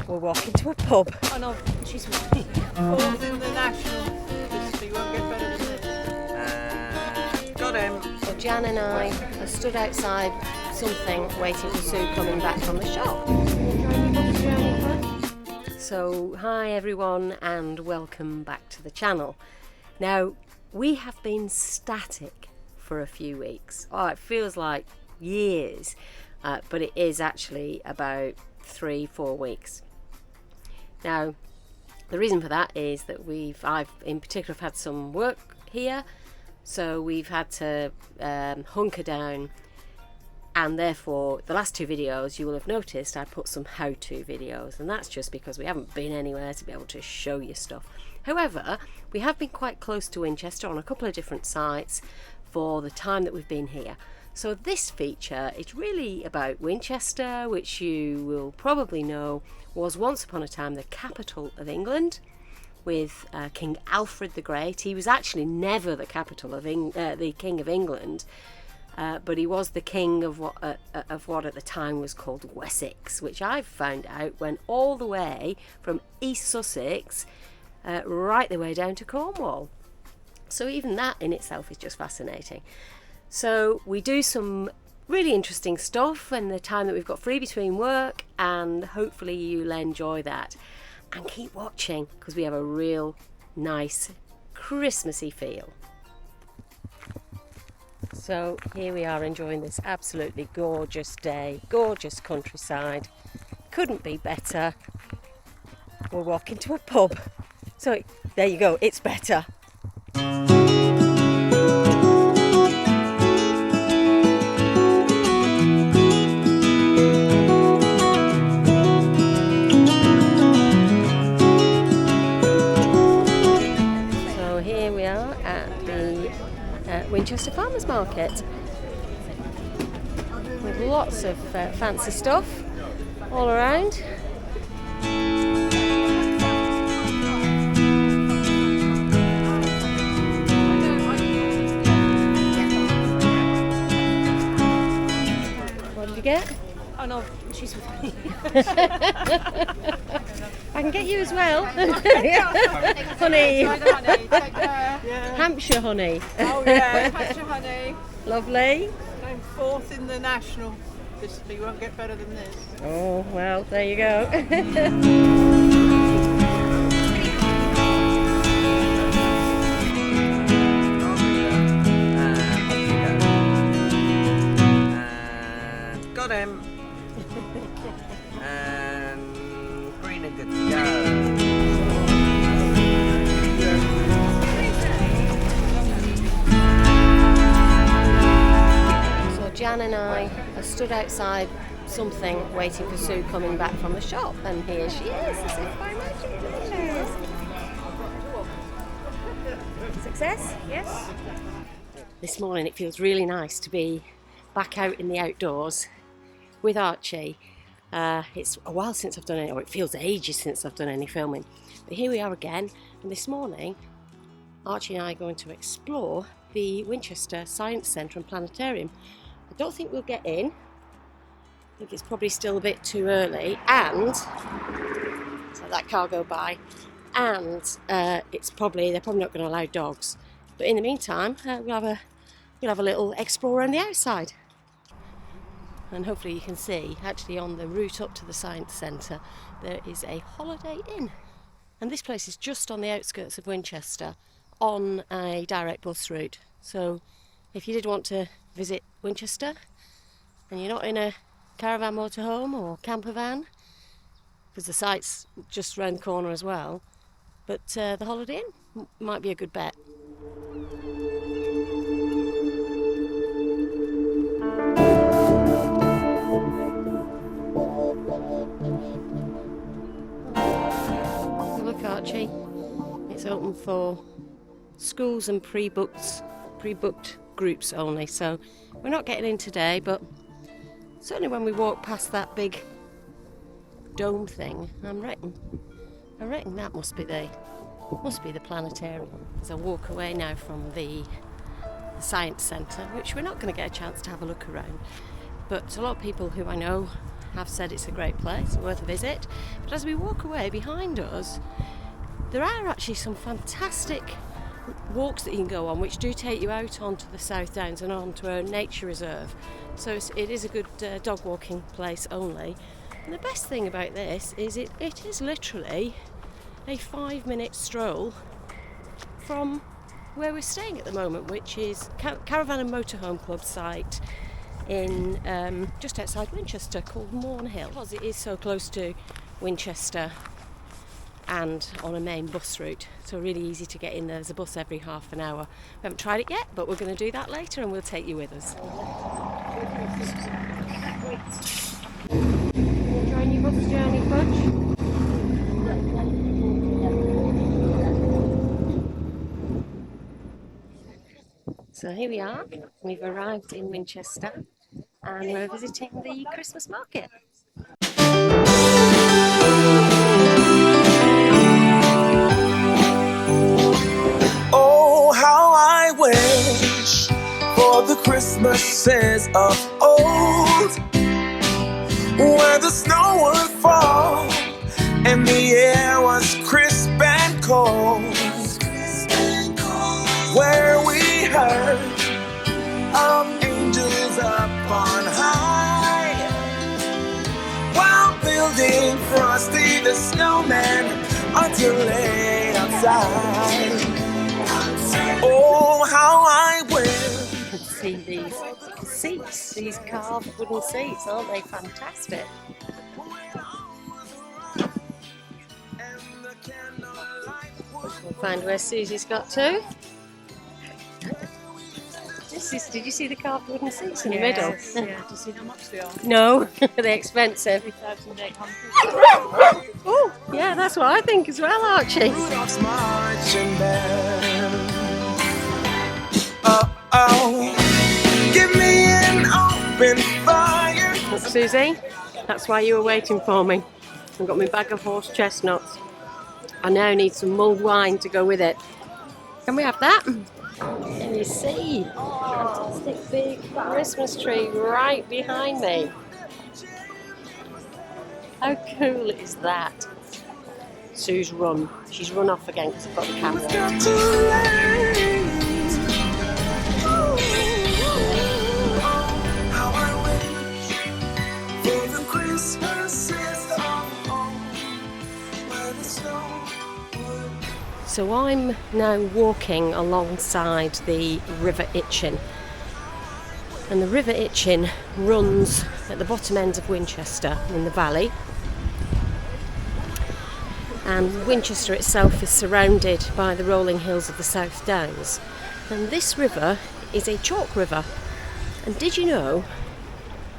We're walking to a pub. Oh no, she's fourth in the national. You won't get better than this. Got him. So Jan and I have stood outside something waiting for Sue coming back from the shop. So hi everyone and welcome back to the channel. Now we have been static for a few weeks. Oh, it feels like years, but it is actually about 3-4 weeks. Now the reason for that is that I've in particular had some work here, so we've had to hunker down, and therefore the last two videos you will have noticed I put some how-to videos, and that's just because we haven't been anywhere to be able to show you stuff. However, we have been quite close to Winchester on a couple of different sites for the time that we've been here. So this feature is really about Winchester, which you will probably know was once upon a time the capital of England, with King Alfred the Great. He was actually never the capital of the King of England, but he was the king of what at the time was called Wessex, which I found out went all the way from East Sussex right the way down to Cornwall. So even that in itself is just fascinating. So we do some really interesting stuff in the time that we've got free between work, and hopefully you'll enjoy that. And keep watching because we have a real nice Christmassy feel. So here we are enjoying this absolutely gorgeous day, gorgeous countryside. Couldn't be better. We're walking to a pub. So there you go, it's better. Winchester Farmers Market with lots of fancy stuff all around. What did you get? Oh no, she's with me. I can get you as well. Honey. Hampshire honey. Oh yeah, Hampshire honey. Lovely. I'm fourth in the national. You won't get better than this. Oh well, there you go. Got him. Green and good to go. Jan and I have stood outside something waiting for Sue coming back from the shop, and here she is, as if by magic. Success? Yes. This morning it feels really nice to be back out in the outdoors with Archie. It's a while since I've done any, or it feels ages since I've done any filming, but here we are again, and this morning Archie and I are going to explore the Winchester Science Centre and Planetarium. I don't think we'll get in. I think it's probably still a bit too early, and so that car go by, and they're probably not going to allow dogs. But in the meantime, we'll have a little explore on the outside, and hopefully you can see actually on the route up to the Science Centre there is a Holiday Inn, and this place is just on the outskirts of Winchester on a direct bus route. So if you did want to visit Winchester and you're not in a caravan motorhome or camper van, because the site's just round the corner as well, but the Holiday Inn might be a good bet. Look, Archie, it's open for schools and pre-booked groups only, so we're not getting in today, but certainly when we walk past that big dome thing, I reckon that must be the planetarium. As I walk away now from the Science Centre, which we're not going to get a chance to have a look around, but a lot of people who I know have said it's a great place, worth a visit. But as we walk away, behind us, there are actually some fantastic walks that you can go on, which do take you out onto the South Downs and onto a nature reserve. So it is a good dog walking place only. And the best thing about this is it is literally a 5-minute stroll from where we're staying at the moment, which is Caravan and Motorhome Club site in just outside Winchester, called Morn Hill. Because it is so close to Winchester and on a main bus route, so really easy to get in. There's a bus every half an hour. We haven't tried it yet, but we're going to do that later and we'll take you with us. Enjoying your bus journey, Fudge? So here we are, we've arrived in Winchester and we're visiting the Christmas market. Oh, how I wish for the Christmases of old, where the snow would fall and the air was crisp and cold, where we heard of angels up on high, while building Frosty the Snowman until late outside. Oh, how I wish. You can see these seats, these carved wooden seats, aren't they fantastic? We'll find where Susie's got to. Did you see the carved wooden seats in the middle? Yeah. Do you see how much they are? No, they're expensive. 3,800. Oh, yeah, that's what I think as well, Archie. Rudolph's marching band. Oh, give me an open fire. Look, Susie, that's why you were waiting for me. I've got my bag of horse chestnuts. I now need some mulled wine to go with it. Can we have that? Can you see? Fantastic big Christmas tree right behind me. How cool is that? Sue's run. She's run off again because I've got the camera. Not too late. How I wish for the Christmases of home, where the snow would. So I'm now walking alongside the River Itchen. And the River Itchen runs at the bottom end of Winchester in the valley. And Winchester itself is surrounded by the rolling hills of the South Downs. And this river is a chalk river. And did you know,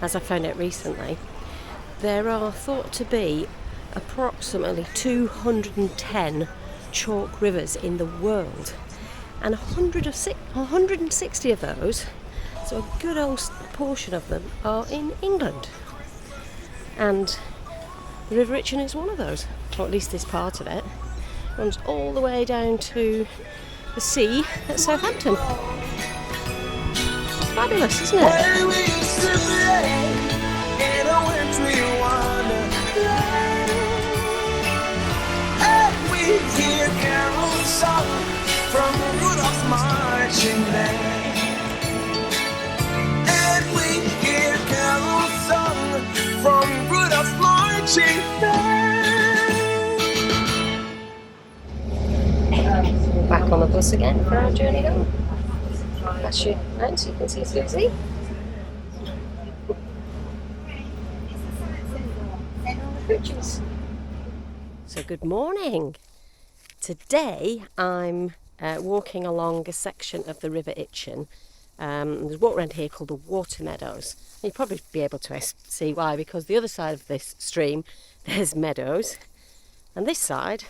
as I found out recently, there are thought to be approximately 210 chalk rivers in the world. And 160 of those, so a good old portion of them, are in England. And the River Itchen is one of those, or at least this part of it. It runs all the way down to the sea at Southampton. Fabulous, isn't it? Where we used to play in a wintry wonderland, and we hear carols sung from Rudolph's marching band, and we hear carols sung from Rudolph's marching band. We're back on the bus again for our journey home. That's you out so you can see Susie. So good morning. Today I'm walking along a section of the River Itchen. There's water around here called the water meadows. You'll probably be able to see why, because the other side of this stream there's meadows, and this side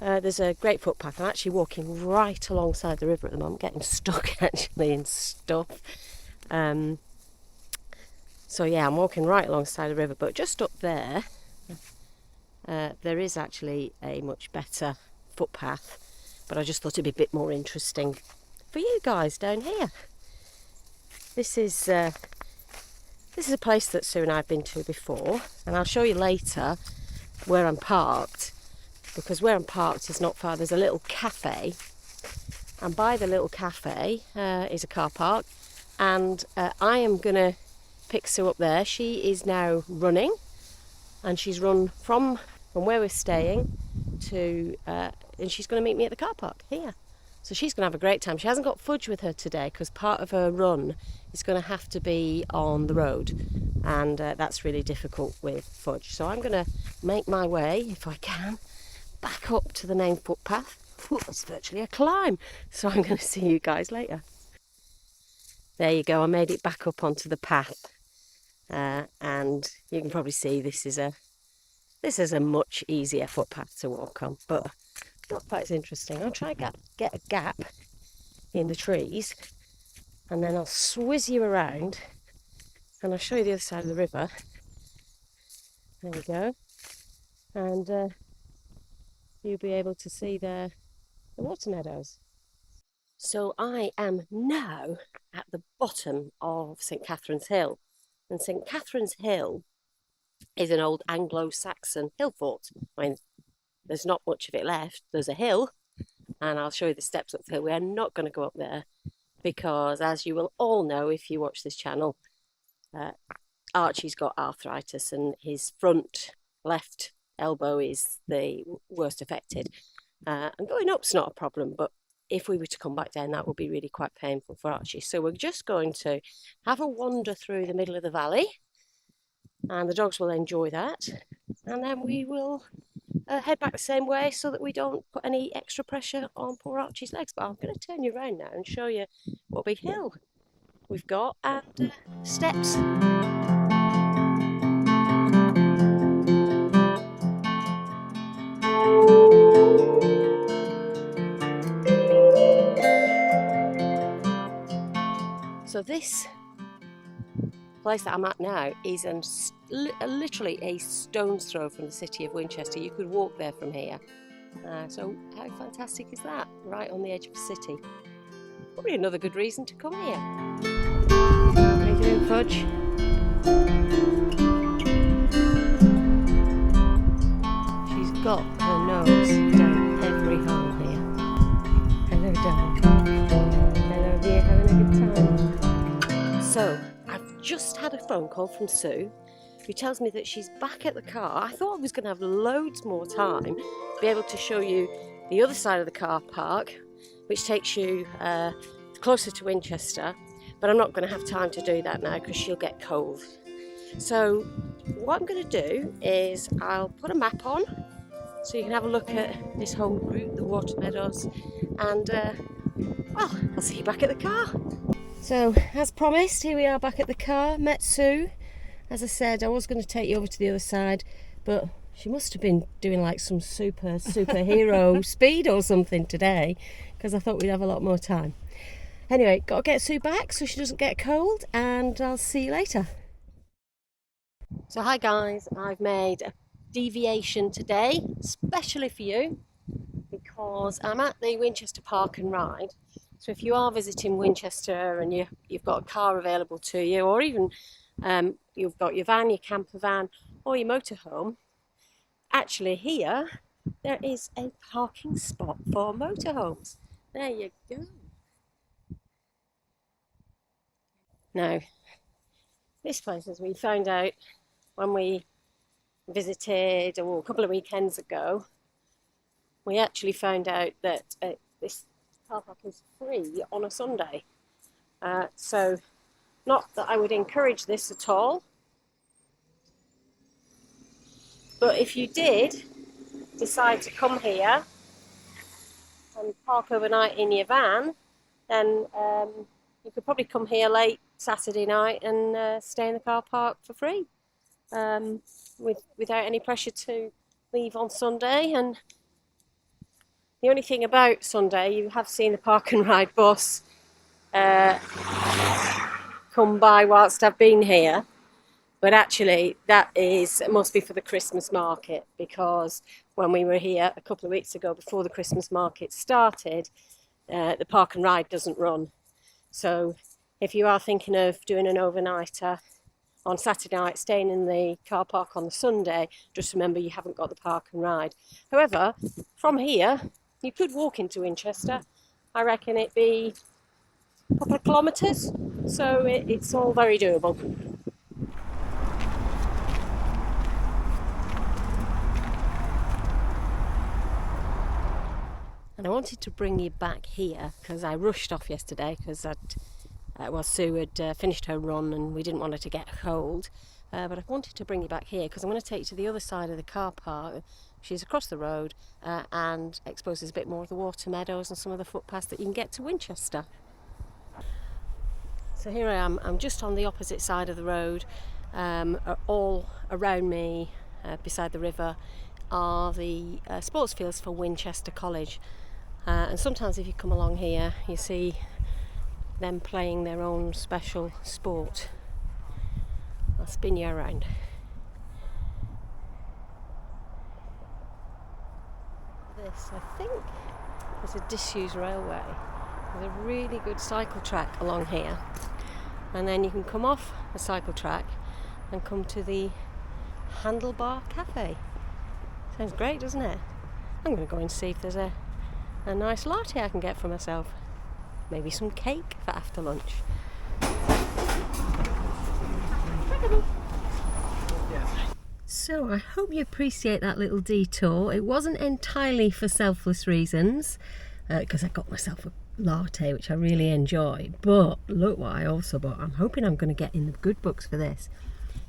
there's a great footpath. I'm actually walking right alongside the river at the moment, getting stuck actually in stuff. So yeah, I'm walking right alongside the river, but just up there there is actually a much better footpath, but I just thought it'd be a bit more interesting for you guys down here. This This is a place that Sue and I have been to before, and I'll show you later where I'm parked, because where I'm parked is not far. There's a little cafe, and by the little cafe is a car park, and I am going to pick Sue up there. She is now running, and she's run from where we're staying to, and she's going to meet me at the car park here. So she's going to have a great time. She hasn't got Fudge with her today because part of her run is going to have to be on the road, and that's really difficult with Fudge. So I'm going to make my way, if I can, back up to the main footpath. Ooh, it's virtually a climb. So I'm going to see you guys later. There you go. I made it back up onto the path, and you can probably see this is a much easier footpath to walk on, but not quite as interesting. I'll try and get a gap in the trees, and then I'll swizz you around and I'll show you the other side of the river. There we go. And you'll be able to see the water meadows. So I am now at the bottom of St Catherine's Hill. And St Catherine's Hill is an old Anglo-Saxon hill fort. I mean, there's not much of it left. There's a hill, and I'll show you the steps up the hill. We are not going to go up there because, as you will all know if you watch this channel, Archie's got arthritis and his front left elbow is the worst affected. And going up's not a problem, but if we were to come back down, that would be really quite painful for Archie. So we're just going to have a wander through the middle of the valley, and the dogs will enjoy that. And then we will head back the same way so that we don't put any extra pressure on poor Archie's legs. But I'm going to turn you around now and show you what big hill we've got and steps. So this place that I'm at now is literally a stone's throw from the city of Winchester. You could walk there from here. So how fantastic is that? Right on the edge of the city. Probably another good reason to come here. How you doing, Fudge? She's got her nose down every hole here. Hello, darling. Hello, dear. Having a good time? So I've just had a phone call from Sue, who tells me that she's back at the car. I thought I was going to have loads more time to be able to show you the other side of the car park, which takes you closer to Winchester, but I'm not going to have time to do that now because she'll get cold. So what I'm going to do is I'll put a map on so you can have a look at this whole route, the water meadows, and well, I'll see you back at the car. So, as promised, here we are back at the car. Met Sue. As I said, I was going to take you over to the other side, but she must have been doing like some superhero speed or something today, because I thought we'd have a lot more time. Anyway, got to get Sue back so she doesn't get cold, and I'll see you later. So hi guys, I've made a deviation today, especially for you, because I'm at the Winchester Park and Ride. So if you are visiting Winchester and you've got a car available to you, or even you've got your van, your camper van, or your motorhome, actually here there is a parking spot for motorhomes. There you go. Now, this place, as we found out when we visited a couple of weekends ago, we actually found out that this car park is free on a Sunday. So not that I would encourage this at all, but if you did decide to come here and park overnight in your van, then you could probably come here late Saturday night and stay in the car park for free, without any pressure to leave on Sunday. And the only thing about Sunday, you have seen the Park and Ride bus come by whilst I've been here, but actually that must be for the Christmas market, because when we were here a couple of weeks ago before the Christmas market started, the Park and Ride doesn't run. So if you are thinking of doing an overnighter on Saturday night, staying in the car park on the Sunday, just remember you haven't got the park and ride. However, from here, you could walk into Winchester. I reckon it'd be a couple of kilometres, so it's all very doable. And I wanted to bring you back here because I rushed off yesterday because Sue had finished her run and we didn't want her to get cold. But I wanted to bring you back here because I'm going to take you to the other side of the car park. She's across the road and exposes a bit more of the water meadows and some of the footpaths that you can get to Winchester. So here I am. I'm just on the opposite side of the road. All around me, beside the river, are the sports fields for Winchester College. And sometimes if you come along here, you see them playing their own special sport. I'll spin you around. This, I think, is a disused railway. There's a really good cycle track along here. And then you can come off the cycle track and come to the Handlebar Cafe. Sounds great, doesn't it? I'm going to go and see if there's a nice latte I can get for myself. Maybe some cake for after lunch. So I hope you appreciate that little detour. It wasn't entirely for selfless reasons, because I got myself a latte, which I really enjoyed. But look what I also bought. I'm hoping I'm going to get in the good books for this,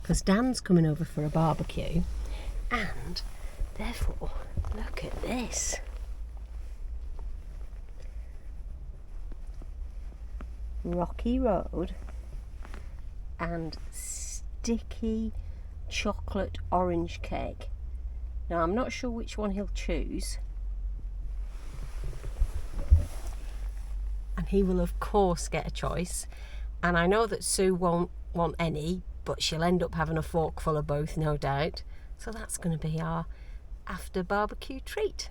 because Dan's coming over for a barbecue, and therefore, look at this. Rocky Road and sticky chocolate orange cake. Now I'm not sure which one he'll choose, and he will of course get a choice, and I know that Sue won't want any, but she'll end up having a fork full of both, no doubt. So that's going to be our after barbecue treat.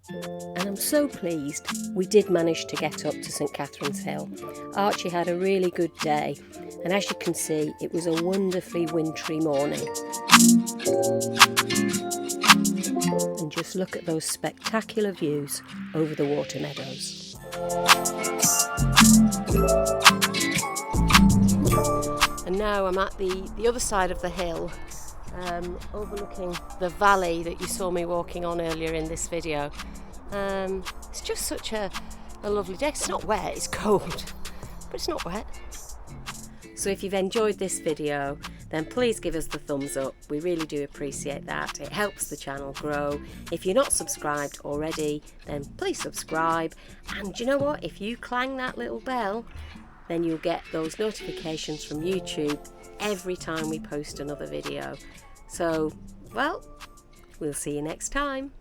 And I'm so pleased we did manage to get up to St Catherine's Hill. Archie had a really good day, and as you can see, it was a wonderfully wintry morning. And just look at those spectacular views over the water meadows. And now I'm at the other side of the hill, overlooking the valley that you saw me walking on earlier in this video. It's just such a lovely day. It's not wet, it's cold, but it's not wet. So if you've enjoyed this video, then please give us the thumbs up. We really do appreciate that. It helps the channel grow. If you're not subscribed already, then please subscribe. And you know what? If you clang that little bell, then you'll get those notifications from YouTube every time we post another video. So, well, we'll see you next time.